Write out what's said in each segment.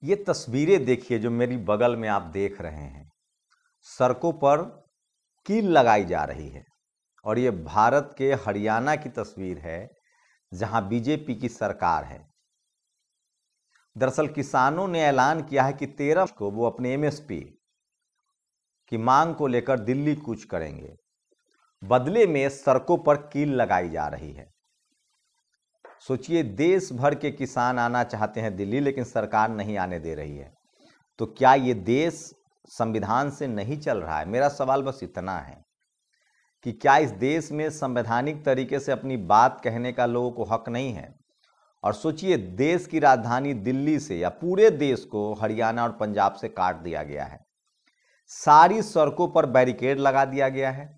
ये तस्वीरें देखिए जो मेरी बगल में आप देख रहे हैं। सड़कों पर कील लगाई जा रही है और ये भारत के हरियाणा की तस्वीर है जहां बीजेपी की सरकार है। दरअसल किसानों ने ऐलान किया है कि 13 को वो अपने एमएसपी की मांग को लेकर दिल्ली कूच करेंगे। बदले में सड़कों पर कील लगाई जा रही है। सोचिए, देश भर के किसान आना चाहते हैं दिल्ली, लेकिन सरकार नहीं आने दे रही है। तो क्या ये देश संविधान से नहीं चल रहा है? मेरा सवाल बस इतना है कि क्या इस देश में संवैधानिक तरीके से अपनी बात कहने का लोगों को हक नहीं है? और सोचिए, देश की राजधानी दिल्ली से या पूरे देश को हरियाणा और पंजाब से काट दिया गया है। सारी सड़कों पर बैरिकेड लगा दिया गया है,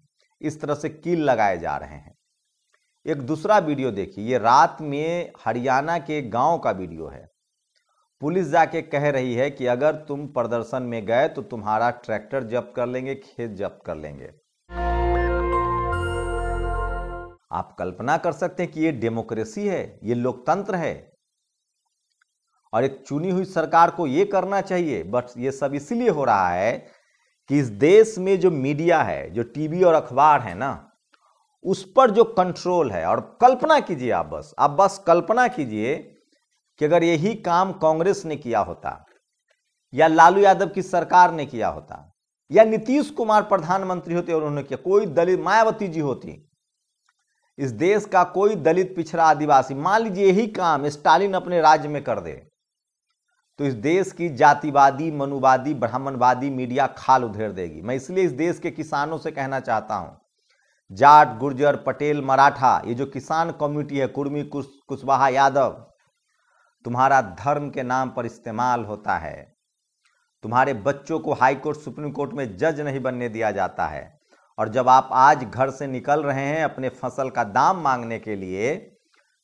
इस तरह से कील लगाए जा रहे हैं। एक दूसरा वीडियो देखिए, ये रात में हरियाणा के गांव का वीडियो है। पुलिस जाके कह रही है कि अगर तुम प्रदर्शन में गए तो तुम्हारा ट्रैक्टर जब्त कर लेंगे, खेत जब्त कर लेंगे। आप कल्पना कर सकते हैं कि ये डेमोक्रेसी है, ये लोकतंत्र है और एक चुनी हुई सरकार को ये करना चाहिए। बट ये सब इसलिए हो रहा है कि इस देश में जो मीडिया है, जो टीवी और अखबार है ना, उस पर जो कंट्रोल है। और कल्पना कीजिए, आप बस कल्पना कीजिए कि अगर यही काम कांग्रेस ने किया होता या लालू यादव की सरकार ने किया होता या नीतीश कुमार प्रधानमंत्री होते और उन्होंने किया, कोई दलित, मायावती जी होती, इस देश का कोई दलित, पिछड़ा, आदिवासी, मान लीजिए यही काम स्टालिन अपने राज्य में कर दे, तो इस देश की जातिवादी, मनुवादी, ब्राह्मणवादी मीडिया खाल उधेड़ देगी। मैं इसलिए इस देश के किसानों से कहना चाहता हूं, जाट, गुर्जर, पटेल, मराठा, ये जो किसान कम्युनिटी है, कुर्मी, कुशवाहा, यादव, तुम्हारा धर्म के नाम पर इस्तेमाल होता है। तुम्हारे बच्चों को हाई कोर्ट, सुप्रीम कोर्ट में जज नहीं बनने दिया जाता है। और जब आप आज घर से निकल रहे हैं अपने फसल का दाम मांगने के लिए,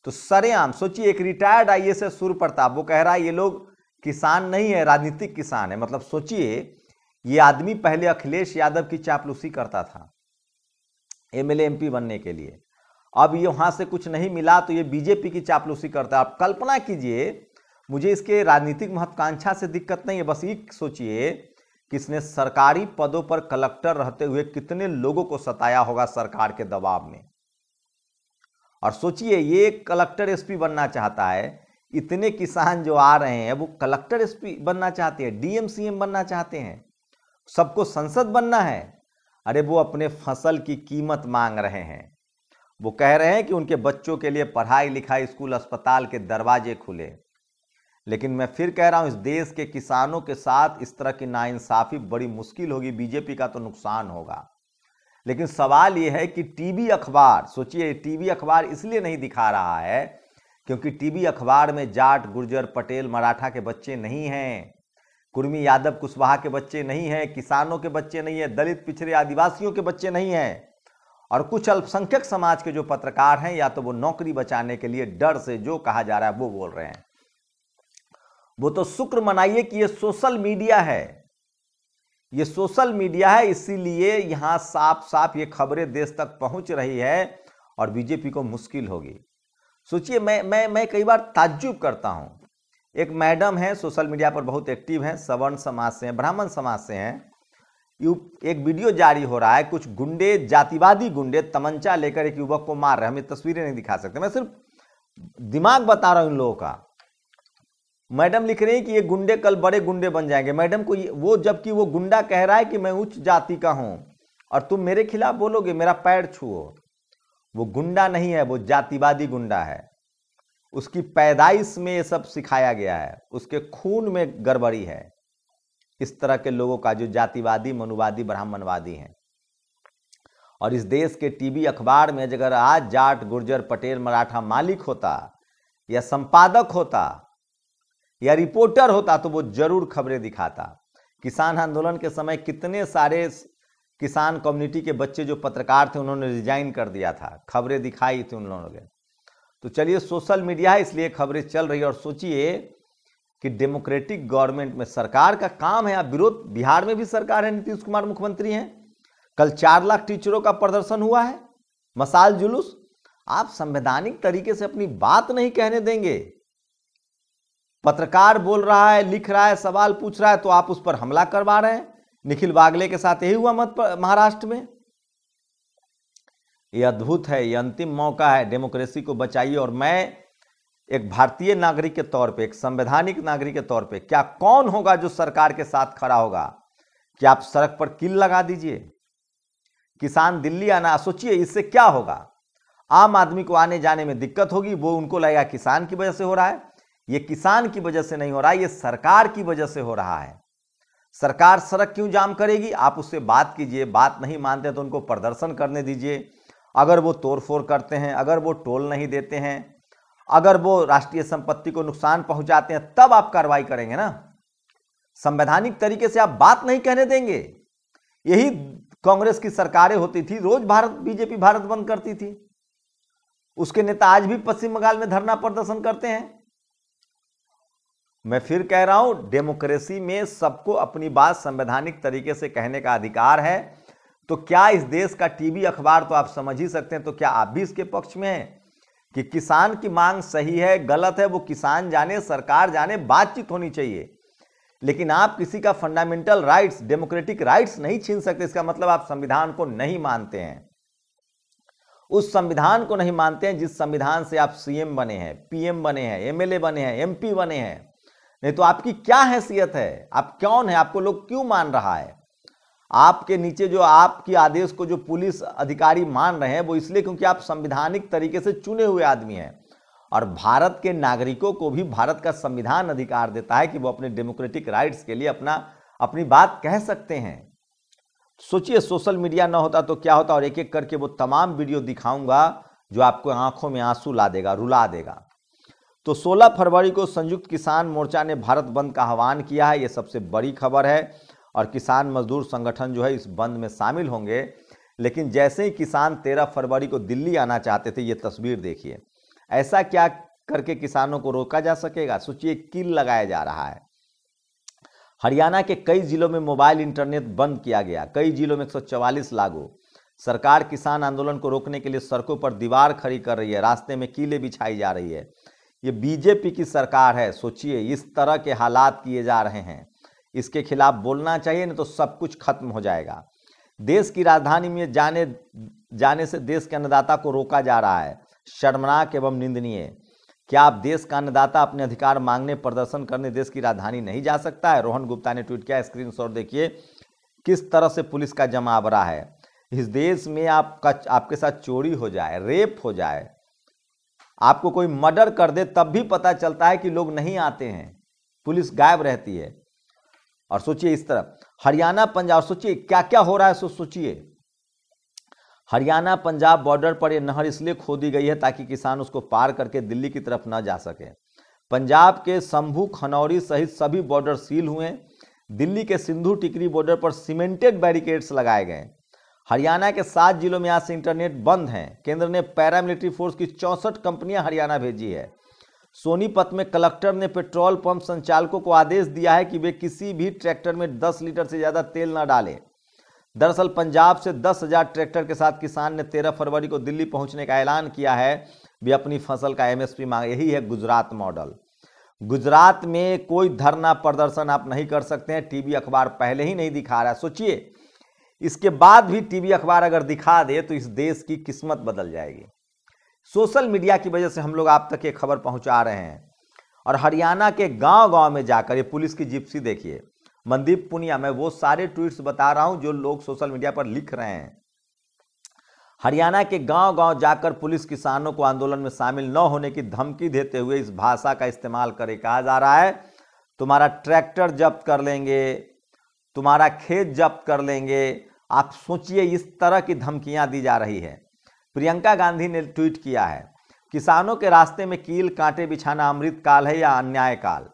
तो सरेआम सोचिए, एक रिटायर्ड आईएएस है सूर्य प्रताप, वो कह रहा है ये लोग किसान नहीं है, राजनीतिक किसान है। मतलब सोचिए, ये आदमी पहले अखिलेश यादव की चापलूसी करता था एमएलए एमपी बनने के लिए, अब ये वहां से कुछ नहीं मिला तो ये बीजेपी की चापलूसी करता है। आप कल्पना कीजिए, मुझे इसके राजनीतिक महत्वाकांक्षा से दिक्कत नहीं है, बस ये सोचिए कि इसने सरकारी पदों पर कलेक्टर रहते हुए कितने लोगों को सताया होगा सरकार के दबाव में। और सोचिए, ये कलेक्टर एसपी बनना चाहता है। इतने किसान जो आ रहे हैं वो कलेक्टर एसपी बनना चाहते हैं, डीएम सीएम बनना चाहते हैं, सबको संसद बनना है। अरे वो अपने फसल की कीमत मांग रहे हैं। वो कह रहे हैं कि उनके बच्चों के लिए पढ़ाई लिखाई, स्कूल, अस्पताल के दरवाजे खुले। लेकिन मैं फिर कह रहा हूं, इस देश के किसानों के साथ इस तरह की नाइंसाफी बड़ी मुश्किल होगी। बीजेपी का तो नुकसान होगा, लेकिन सवाल यह है कि टीवी अखबार, सोचिए, टीवी अखबार इसलिए नहीं दिखा रहा है क्योंकि टीवी अखबार में जाट, गुर्जर, पटेल, मराठा के बच्चे नहीं हैं, कुर्मी, यादव, कुशवाहा के बच्चे नहीं हैं, किसानों के बच्चे नहीं हैं, दलित, पिछड़े, आदिवासियों के बच्चे नहीं हैं। और कुछ अल्पसंख्यक समाज के जो पत्रकार हैं, या तो वो नौकरी बचाने के लिए डर से जो कहा जा रहा है वो बोल रहे हैं। वो तो शुक्र मनाइए कि ये सोशल मीडिया है, ये सोशल मीडिया है, इसीलिए यहां साफ साफ ये खबरें देश तक पहुंच रही है और बीजेपी को मुश्किल होगी। सोचिए, मैं कई बार ताज्जुब करता हूं। एक मैडम है, सोशल मीडिया पर बहुत एक्टिव हैं, सवर्ण समाज से हैं, ब्राह्मण समाज से हैं। एक वीडियो जारी हो रहा है, कुछ गुंडे, जातिवादी गुंडे तमंचा लेकर एक युवक को मार रहे हैं। हम ये तस्वीरें नहीं दिखा सकते, मैं सिर्फ दिमाग बता रहा हूं इन लोगों का। मैडम लिख रही है कि ये गुंडे कल बड़े गुंडे बन जाएंगे। मैडम को वो, जबकि वो गुंडा कह रहा है कि मैं उच्च जाति का हूं और तुम मेरे खिलाफ बोलोगे, मेरा पैर छुओ। वो गुंडा नहीं है, वो जातिवादी गुंडा है। उसकी पैदाइश में ये सब सिखाया गया है, उसके खून में गड़बड़ी है इस तरह के लोगों का, जो जातिवादी, मनुवादी, ब्राह्मणवादी हैं। और इस देश के टीवी अखबार में अगर आज जाट, गुर्जर, पटेल, मराठा मालिक होता या संपादक होता या रिपोर्टर होता तो वो जरूर खबरें दिखाता। किसान आंदोलन के समय कितने सारे किसान कम्युनिटी के बच्चे जो पत्रकार थे, उन्होंने रिजाइन कर दिया था, खबरें दिखाई थी उन लोगों ने। तो चलिए, सोशल मीडिया है इसलिए खबरें चल रही है। और सोचिए कि डेमोक्रेटिक गवर्नमेंट में सरकार का काम है, आप विरोध, बिहार में भी सरकार है, नीतीश कुमार मुख्यमंत्री हैं। कल 4 लाख टीचरों का प्रदर्शन हुआ है, मशाल जुलूस। आप संवैधानिक तरीके से अपनी बात नहीं कहने देंगे पत्रकार बोल रहा है, लिख रहा है, सवाल पूछ रहा है, तो आप उस पर हमला करवा रहे हैं। निखिल वागले के साथ यही हुआ महाराष्ट्र में। ये अद्भुत है, ये अंतिम मौका है, डेमोक्रेसी को बचाइए। और मैं एक भारतीय नागरिक के तौर पे, एक संवैधानिक नागरिक के तौर पे, क्या कौन होगा जो सरकार के साथ खड़ा होगा? कि आप सड़क पर किल लगा दीजिए, किसान दिल्ली आना, सोचिए इससे क्या होगा? आम आदमी को आने जाने में दिक्कत होगी, वो उनको लगेगा किसान की वजह से हो रहा है। ये किसान की वजह से नहीं हो रहा है, ये सरकार की वजह से हो रहा है। सरकार सड़क क्यों जाम करेगी? आप उससे बात कीजिए, बात नहीं मानते तो उनको प्रदर्शन करने दीजिए। अगर वो तोड़फोड़ करते हैं, अगर वो टोल नहीं देते हैं, अगर वो राष्ट्रीय संपत्ति को नुकसान पहुंचाते हैं, तब आप कार्रवाई करेंगे ना। संवैधानिक तरीके से आप बात नहीं कहने देंगे। यही कांग्रेस की सरकारें होती थी, रोज बीजेपी भारत बंद करती थी। उसके नेता आज भी पश्चिम बंगाल में धरना प्रदर्शन करते हैं। मैं फिर कह रहा हूं, डेमोक्रेसी में सबको अपनी बात संवैधानिक तरीके से कहने का अधिकार है। तो क्या इस देश का टीवी अखबार, तो आप समझ ही सकते हैं, तो क्या आप भी इसके पक्ष में हैं कि किसान की मांग सही है गलत है, वो किसान जाने, सरकार जाने, बातचीत होनी चाहिए। लेकिन आप किसी का फंडामेंटल राइट्स, डेमोक्रेटिक राइट्स नहीं छीन सकते। इसका मतलब आप संविधान को नहीं मानते हैं, उस संविधान को नहीं मानते हैं जिस संविधान से आप सीएम बने हैं, पीएम बने हैं, एमएलए बने हैं, एमपी बने हैं। नहीं तो आपकी क्या हैसियत है? आप कौन है? आपको लोग क्यों मान रहा है? आपके नीचे जो आपकी आदेश को जो पुलिस अधिकारी मान रहे हैं, वो इसलिए क्योंकि आप संवैधानिक तरीके से चुने हुए आदमी हैं। और भारत के नागरिकों को भी भारत का संविधान अधिकार देता है कि वो अपने डेमोक्रेटिक राइट्स के लिए अपनी बात कह सकते हैं। सोचिए, सोशल मीडिया ना होता तो क्या होता। और एक एक करके वो तमाम वीडियो दिखाऊंगा जो आपको आंखों में आंसू ला देगा, रुला देगा। तो 16 फरवरी को संयुक्त किसान मोर्चा ने भारत बंद का आह्वान किया है। ये सबसे बड़ी खबर है और किसान मजदूर संगठन जो है इस बंद में शामिल होंगे। लेकिन जैसे ही किसान 13 फरवरी को दिल्ली आना चाहते थे, ये तस्वीर देखिए, ऐसा क्या करके किसानों को रोका जा सकेगा? सोचिए, किल लगाया जा रहा है। हरियाणा के कई जिलों में मोबाइल इंटरनेट बंद किया गया, कई जिलों में 144 लागू। सरकार किसान आंदोलन को रोकने के लिए सड़कों पर दीवार खड़ी कर रही है, रास्ते में कीलें बिछाई जा रही है। ये बीजेपी की सरकार है। सोचिए, इस तरह के हालात किए जा रहे हैं, इसके खिलाफ बोलना चाहिए, नहीं तो सब कुछ खत्म हो जाएगा। देश की राजधानी में जाने से देश के अन्नदाता को रोका जा रहा है, शर्मनाक एवं निंदनीय। क्या आप देश का अन्नदाता अपने अधिकार मांगने, प्रदर्शन करने देश की राजधानी नहीं जा सकता है? रोहन गुप्ता ने ट्वीट किया, स्क्रीनशॉट देखिए किस तरह से पुलिस का जमावड़ा है। इस देश में आपके साथ चोरी हो जाए, रेप हो जाए, आपको कोई मर्डर कर दे, तब भी पता चलता है कि लोग नहीं आते हैं, पुलिस गायब रहती है। और सोचिए इस तरफ हरियाणा पंजाब, सोचिए क्या क्या हो रहा है। सोचिए, हरियाणा पंजाब बॉर्डर पर यह नहर इसलिए खोदी गई है ताकि किसान उसको पार करके दिल्ली की तरफ न जा सके। पंजाब के शंभू, खनौरी सहित सभी बॉर्डर सील हुए। दिल्ली के सिंधु टिकरी बॉर्डर पर सीमेंटेड बैरिकेड्स लगाए गए। हरियाणा के 7 जिलों में आज से इंटरनेट बंद है। केंद्र ने पैरामिलिट्री फोर्स की 64 कंपनियां हरियाणा भेजी है। सोनीपत में कलेक्टर ने पेट्रोल पंप संचालकों को आदेश दिया है कि वे किसी भी ट्रैक्टर में 10 लीटर से ज्यादा तेल न डालें। दरअसल पंजाब से 10,000 ट्रैक्टर के साथ किसान ने 13 फरवरी को दिल्ली पहुंचने का ऐलान किया है। वे अपनी फसल का एमएसपी मांग, यही है गुजरात मॉडल। गुजरात में कोई धरना प्रदर्शन आप नहीं कर सकते हैं, टीवी अखबार पहले ही नहीं दिखा रहा है। सोचिए, इसके बाद भी टीवी अखबार अगर दिखा दे तो इस देश की किस्मत बदल जाएगी। सोशल मीडिया की वजह से हम लोग आप तक ये खबर पहुंचा रहे हैं। और हरियाणा के गांव-गांव में जाकर ये पुलिस की जिप्सी देखिए, मनदीप पुनिया, मैं वो सारे ट्वीट्स बता रहा हूं जो लोग सोशल मीडिया पर लिख रहे हैं। हरियाणा के गांव-गांव जाकर पुलिस किसानों को आंदोलन में शामिल न होने की धमकी देते हुए इस भाषा का इस्तेमाल करे। कहा जा रहा है तुम्हारा ट्रैक्टर जब्त कर लेंगे, तुम्हारा खेत जब्त कर लेंगे। आप सोचिए, इस तरह की धमकियां दी जा रही है। प्रियंका गांधी ने ट्वीट किया है, किसानों के रास्ते में कील कांटे बिछाना अमृत काल है या अन्याय काल।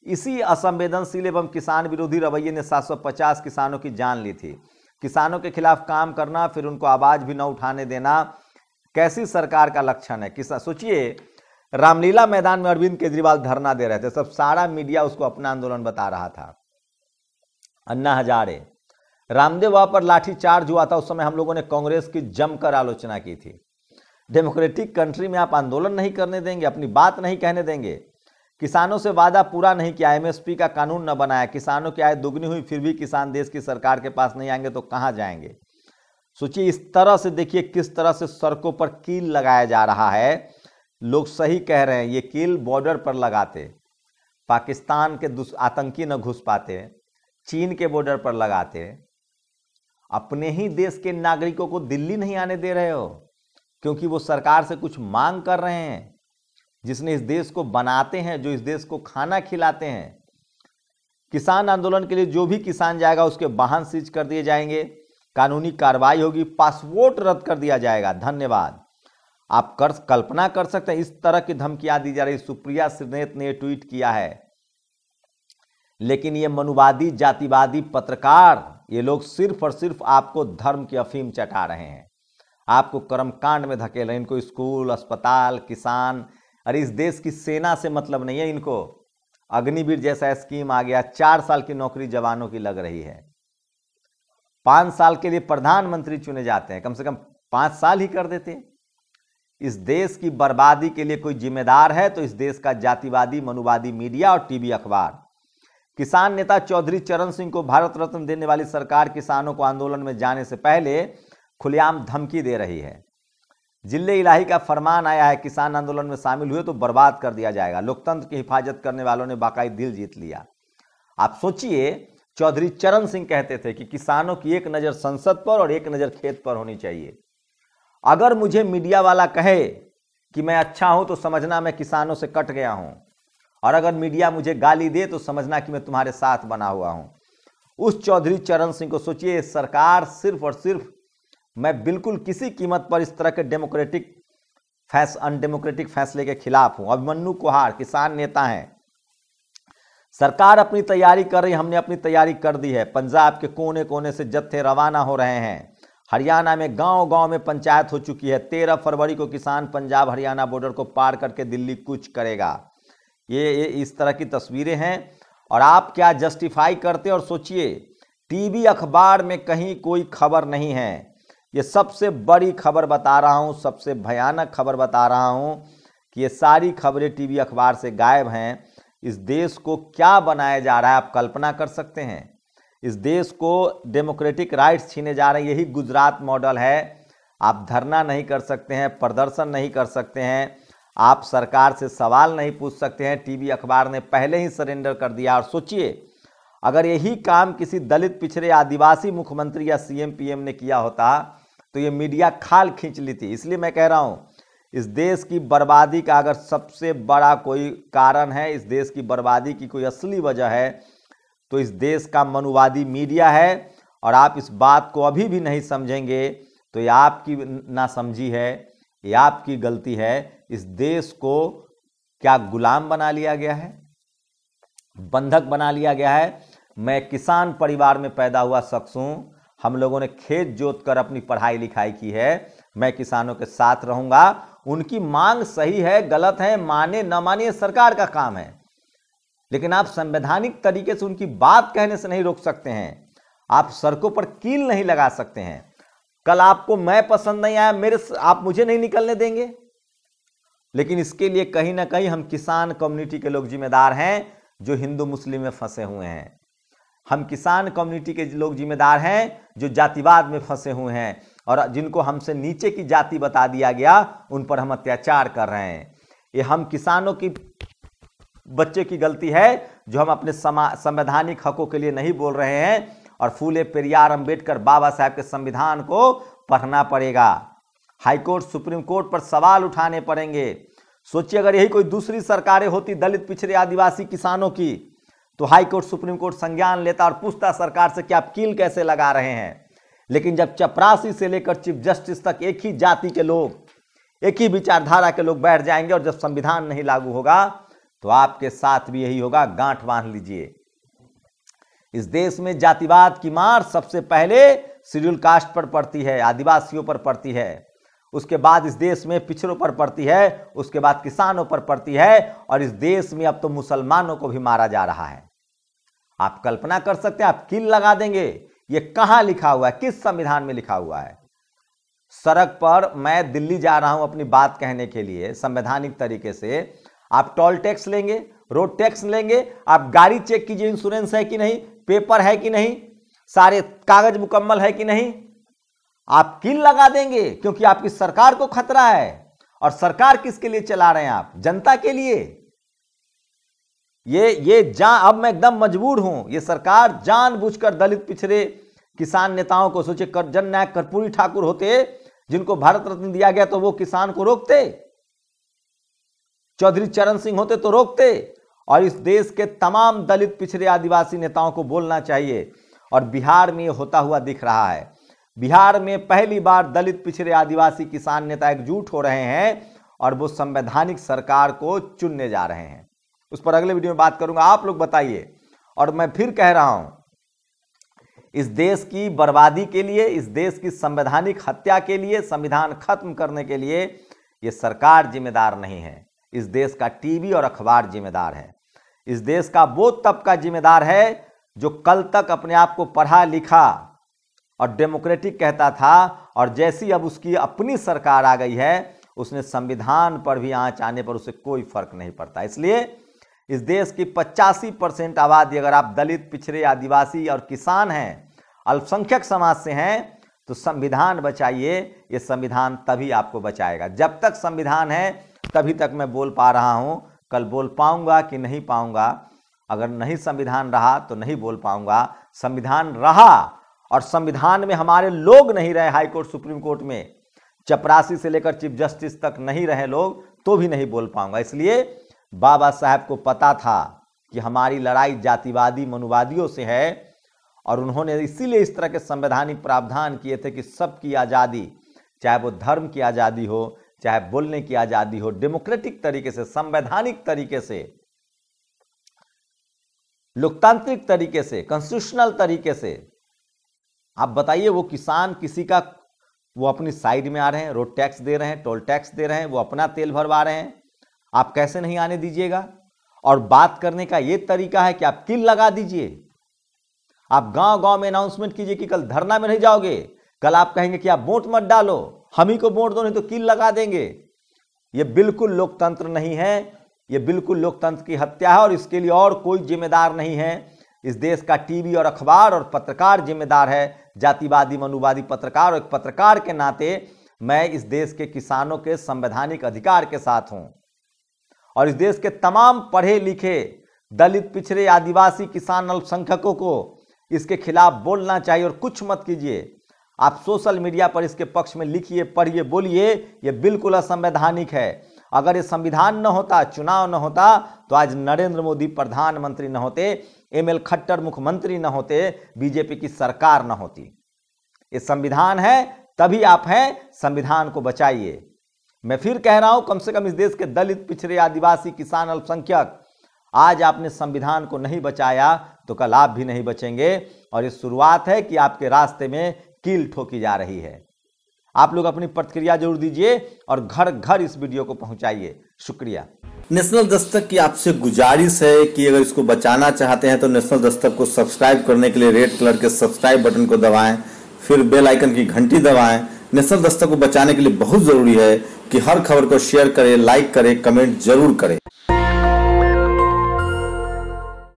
इसी असंवेदनशील एवं किसान विरोधी रवैये ने 750 किसानों की जान ली थी। किसानों के खिलाफ काम करना, फिर उनको आवाज भी न उठाने देना, कैसी सरकार का लक्षण है? सोचिए, रामलीला मैदान में अरविंद केजरीवाल धरना दे रहे थे, सब सारा मीडिया उसको अपना आंदोलन बता रहा था। अन्ना हजारे, रामदेव बाबा पर लाठी चार्ज हुआ था, उस समय हम लोगों ने कांग्रेस की जमकर आलोचना की थी। डेमोक्रेटिक कंट्री में आप आंदोलन नहीं करने देंगे, अपनी बात नहीं कहने देंगे। किसानों से वादा पूरा नहीं किया, एमएसपी का कानून न बनाया, किसानों की आय दुगनी हुई, फिर भी किसान देश की सरकार के पास नहीं आएंगे तो कहां जाएंगे। सोचिए, इस तरह से देखिए किस तरह से सड़कों पर कील लगाया जा रहा है। लोग सही कह रहे हैं, ये कील बॉर्डर पर लगाते, पाकिस्तान के आतंकी न घुस पाते, चीन के बॉर्डर पर लगाते, अपने ही देश के नागरिकों को दिल्ली नहीं आने दे रहे हो क्योंकि वो सरकार से कुछ मांग कर रहे हैं, जिसने इस देश को बनाते हैं, जो इस देश को खाना खिलाते हैं। किसान आंदोलन के लिए जो भी किसान जाएगा उसके वाहन सीज कर दिए जाएंगे, कानूनी कार्रवाई होगी, पासपोर्ट रद्द कर दिया जाएगा। धन्यवाद। आप कल्पना कर सकते हैं इस तरह की धमकियां दी जा रही। सुप्रिया श्रीनेत ने ट्वीट किया है, लेकिन ये मनुवादी जातिवादी पत्रकार, ये लोग सिर्फ और सिर्फ आपको धर्म की अफीम चटा रहे हैं, आपको कर्मकांड में धकेल रहे हैं। इनको स्कूल, अस्पताल, किसान, अरे इस देश की सेना से मतलब नहीं है इनको। अग्निवीर जैसा स्कीम आ गया, 4 साल की नौकरी जवानों की लग रही है, 5 साल के लिए प्रधानमंत्री चुने जाते हैं, कम से कम 5 साल ही कर देते। इस देश की बर्बादी के लिए कोई जिम्मेदार है तो इस देश का जातिवादी मनुवादी मीडिया और टीवी अखबार। किसान नेता चौधरी चरण सिंह को भारत रत्न देने वाली सरकार किसानों को आंदोलन में जाने से पहले खुलेआम धमकी दे रही है। जिले इलाही का फरमान आया है, किसान आंदोलन में शामिल हुए तो बर्बाद कर दिया जाएगा। लोकतंत्र की हिफाजत करने वालों ने बाकायदा दिल जीत लिया। आप सोचिए, चौधरी चरण सिंह कहते थे कि किसानों की एक नजर संसद पर और एक नजर खेत पर होनी चाहिए। अगर मुझे मीडिया वाला कहे कि मैं अच्छा हूं तो समझना मैं किसानों से कट गया हूं, और अगर मीडिया मुझे गाली दे तो समझना कि मैं तुम्हारे साथ बना हुआ हूं। उस चौधरी चरण सिंह को सोचिए, सरकार सिर्फ और सिर्फ, मैं बिल्कुल किसी कीमत पर इस तरह के अनडेमोक्रेटिक फैसले के खिलाफ हूं। अभिमन्यु कुहार किसान नेता हैं, सरकार अपनी तैयारी कर रही, हमने अपनी तैयारी कर दी है। पंजाब के कोने कोने से जत्थे रवाना हो रहे हैं, हरियाणा में गांव गांव में पंचायत हो चुकी है। 13 फरवरी को किसान पंजाब हरियाणा बॉर्डर को पार करके दिल्ली कूच करेगा। ये इस तरह की तस्वीरें हैं, और आप क्या जस्टिफाई करते। और सोचिए, टीवी अखबार में कहीं कोई खबर नहीं है। ये सबसे बड़ी खबर बता रहा हूं, सबसे भयानक खबर बता रहा हूं कि ये सारी खबरें टीवी अखबार से गायब हैं। इस देश को क्या बनाया जा रहा है आप कल्पना कर सकते हैं। इस देश को डेमोक्रेटिक राइट्स छीने जा रहे हैं। यही गुजरात मॉडल है। आप धरना नहीं कर सकते हैं, प्रदर्शन नहीं कर सकते हैं, आप सरकार से सवाल नहीं पूछ सकते हैं। टीवी अखबार ने पहले ही सरेंडर कर दिया। और सोचिए, अगर यही काम किसी दलित पिछड़े आदिवासी मुख्यमंत्री या सीएम पीएम ने किया होता तो ये मीडिया खाल खींच ली थी। इसलिए मैं कह रहा हूं, इस देश की बर्बादी का अगर सबसे बड़ा कोई कारण है, इस देश की बर्बादी की कोई असली वजह है, तो इस देश का मनुवादी मीडिया है। और आप इस बात को अभी भी नहीं समझेंगे तो ये आपकी नासमझी है, ये आपकी गलती है। इस देश को क्या गुलाम बना लिया गया है, बंधक बना लिया गया है। मैं किसान परिवार में पैदा हुआ शख्स हूं, हम लोगों ने खेत जोत कर अपनी पढ़ाई लिखाई की है। मैं किसानों के साथ रहूंगा। उनकी मांग सही है, गलत है, माने न माने सरकार का काम है, लेकिन आप संवैधानिक तरीके से उनकी बात कहने से नहीं रोक सकते हैं। आप सड़कों पर कील नहीं लगा सकते हैं। कल आपको मैं पसंद नहीं आया, आप मुझे नहीं निकलने देंगे, लेकिन इसके लिए कहीं ना कहीं हम किसान कम्युनिटी के लोग जिम्मेदार हैं, जो हिंदू मुस्लिम में फंसे हुए हैं। हम किसान कम्युनिटी के लोग जिम्मेदार हैं जो जातिवाद में फंसे हुए हैं, और जिनको हमसे नीचे की जाति बता दिया गया उन पर हम अत्याचार कर रहे हैं। ये हम किसानों की बच्चे की गलती है जो हम अपने संवैधानिक हकों के लिए नहीं बोल रहे हैं। और फूले पेरियार अंबेडकर बाबा साहब के संविधान को पढ़ना पड़ेगा। हाईकोर्ट सुप्रीम कोर्ट पर सवाल उठाने पड़ेंगे। सोचिए, अगर यही कोई दूसरी सरकारें होती दलित पिछड़े आदिवासी किसानों की, तो हाईकोर्ट सुप्रीम कोर्ट संज्ञान लेता और पूछता सरकार से कि आप कील कैसे लगा रहे हैं। लेकिन जब चपरासी से लेकर चीफ जस्टिस तक एक ही जाति के लोग, एक ही विचारधारा के लोग बैठ जाएंगे, और जब संविधान नहीं लागू होगा तो आपके साथ भी यही होगा। गांठ बांध लीजिए। इस देश में जातिवाद की मार सबसे पहले शेड्यूल कास्ट पर पड़ती है, आदिवासियों पर पड़ती है, उसके बाद इस देश में पिछड़ों पर पड़ती है, उसके बाद किसानों पर पड़ती है, और इस देश में अब तो मुसलमानों को भी मारा जा रहा है। आप कल्पना कर सकते हैं, आप कील लगा देंगे। ये कहां लिखा हुआ है, किस संविधान में लिखा हुआ है? सड़क पर मैं दिल्ली जा रहा हूं अपनी बात कहने के लिए संवैधानिक तरीके से, आप टोल टैक्स लेंगे, रोड टैक्स लेंगे, आप गाड़ी चेक कीजिए इंश्योरेंस है कि नहीं, पेपर है कि नहीं, सारे कागज मुकम्मल है कि नहीं, आप कील लगा देंगे क्योंकि आपकी सरकार को खतरा है। और सरकार किसके लिए चला रहे हैं आप? जनता के लिए। अब मैं एकदम मजबूर हूं, ये सरकार जानबूझकर दलित पिछड़े किसान नेताओं को, सोचे जननायक कर्पूरी ठाकुर होते जिनको भारत रत्न दिया गया तो वो किसान को रोकते, चौधरी चरण सिंह होते तो रोकते। और इस देश के तमाम दलित पिछड़े आदिवासी नेताओं को बोलना चाहिए। और बिहार में ये होता हुआ दिख रहा है। बिहार में पहली बार दलित पिछड़े आदिवासी किसान नेता एकजुट हो रहे हैं और वो संवैधानिक सरकार को चुनने जा रहे हैं। उस पर अगले वीडियो में बात करूंगा, आप लोग बताइए। और मैं फिर कह रहा हूं, इस देश की बर्बादी के लिए, इस देश की संवैधानिक हत्या के लिए, संविधान खत्म करने के लिए ये सरकार जिम्मेदार नहीं है। इस देश का टीवी और अखबार जिम्मेदार है। इस देश का वो तबका जिम्मेदार है जो कल तक अपने आप को पढ़ा लिखा और डेमोक्रेटिक कहता था, और जैसी अब उसकी अपनी सरकार आ गई है, उसने संविधान पर भी आंच आने पर उसे कोई फर्क नहीं पड़ता। इसलिए इस देश की 85% आबादी, अगर आप दलित पिछड़े आदिवासी और किसान हैं, अल्पसंख्यक समाज से हैं, तो संविधान बचाइए। ये संविधान तभी आपको बचाएगा। जब तक संविधान है तभी तक मैं बोल पा रहा हूं। कल बोल पाऊंगा कि नहीं पाऊंगा, अगर नहीं संविधान रहा तो नहीं बोल पाऊंगा। संविधान रहा और संविधान में हमारे लोग नहीं रहे, हाई कोर्ट सुप्रीम कोर्ट में चपरासी से लेकर चीफ जस्टिस तक नहीं रहे लोग, तो भी नहीं बोल पाऊंगा। इसलिए बाबा साहब को पता था कि हमारी लड़ाई जातिवादी मनुवादियों से है, और उन्होंने इसीलिए इस तरह के संवैधानिक प्रावधान किए थे कि सबकी आज़ादी, चाहे वो धर्म की आज़ादी हो, चाहे बोलने की आज़ादी हो, डेमोक्रेटिक तरीके से, संवैधानिक तरीके से, लोकतांत्रिक तरीके से, कॉन्स्टिट्यूशनल तरीके से। आप बताइए, वो किसान किसी का, वो अपनी साइड में आ रहे हैं, रोड टैक्स दे रहे हैं, टोल टैक्स दे रहे हैं, वो अपना तेल भरवा रहे हैं, आप कैसे नहीं आने दीजिएगा? और बात करने का ये तरीका है कि आप कील लगा दीजिए। आप गांव गांव में अनाउंसमेंट कीजिए कि कल धरना में नहीं जाओगे, कल आप कहेंगे कि आप वोट मत डालो, हम ही को वोट दो, नहीं तो कील लगा देंगे। ये बिल्कुल लोकतंत्र नहीं है, ये बिल्कुल लोकतंत्र की हत्या है, और इसके लिए और कोई जिम्मेदार नहीं है। इस देश का टीवी और अखबार और पत्रकार जिम्मेदार है, जातिवादी मनुवादी पत्रकार। और एक पत्रकार के नाते मैं इस देश के किसानों के संवैधानिक अधिकार के साथ हूं, और इस देश के तमाम पढ़े लिखे दलित पिछड़े आदिवासी किसान अल्पसंख्यकों को इसके खिलाफ बोलना चाहिए। और कुछ मत कीजिए, आप सोशल मीडिया पर इसके पक्ष में लिखिए, पढ़िए, बोलिए, ये बिल्कुल असंवैधानिक है। अगर ये संविधान न होता, चुनाव न होता, तो आज नरेंद्र मोदी प्रधानमंत्री न होते, एमएल खट्टर मुख्यमंत्री न होते, बीजेपी की सरकार न होती। ये संविधान है, तभी आप हैं। संविधान को बचाइए। मैं फिर कह रहा हूं, कम से कम इस देश के दलित पिछड़े आदिवासी किसान अल्पसंख्यक, आज आपने संविधान को नहीं बचाया तो कल आप भी नहीं बचेंगे। और ये शुरुआत है कि आपके रास्ते में कील ठोकी जा रही है। आप लोग अपनी प्रतिक्रिया जरूर दीजिए और घर घर इस वीडियो को पहुंचाइए। शुक्रिया। नेशनल दस्तक की आपसे गुजारिश है कि अगर इसको बचाना चाहते हैं तो नेशनल दस्तक को सब्सक्राइब करने के लिए रेड कलर के सब्सक्राइब बटन को दबाएं, फिर बेल आइकन की घंटी दबाएं। नेशनल दस्तक को बचाने के लिए बहुत जरूरी है कि हर खबर को शेयर करें, लाइक करें, कमेंट जरूर करें।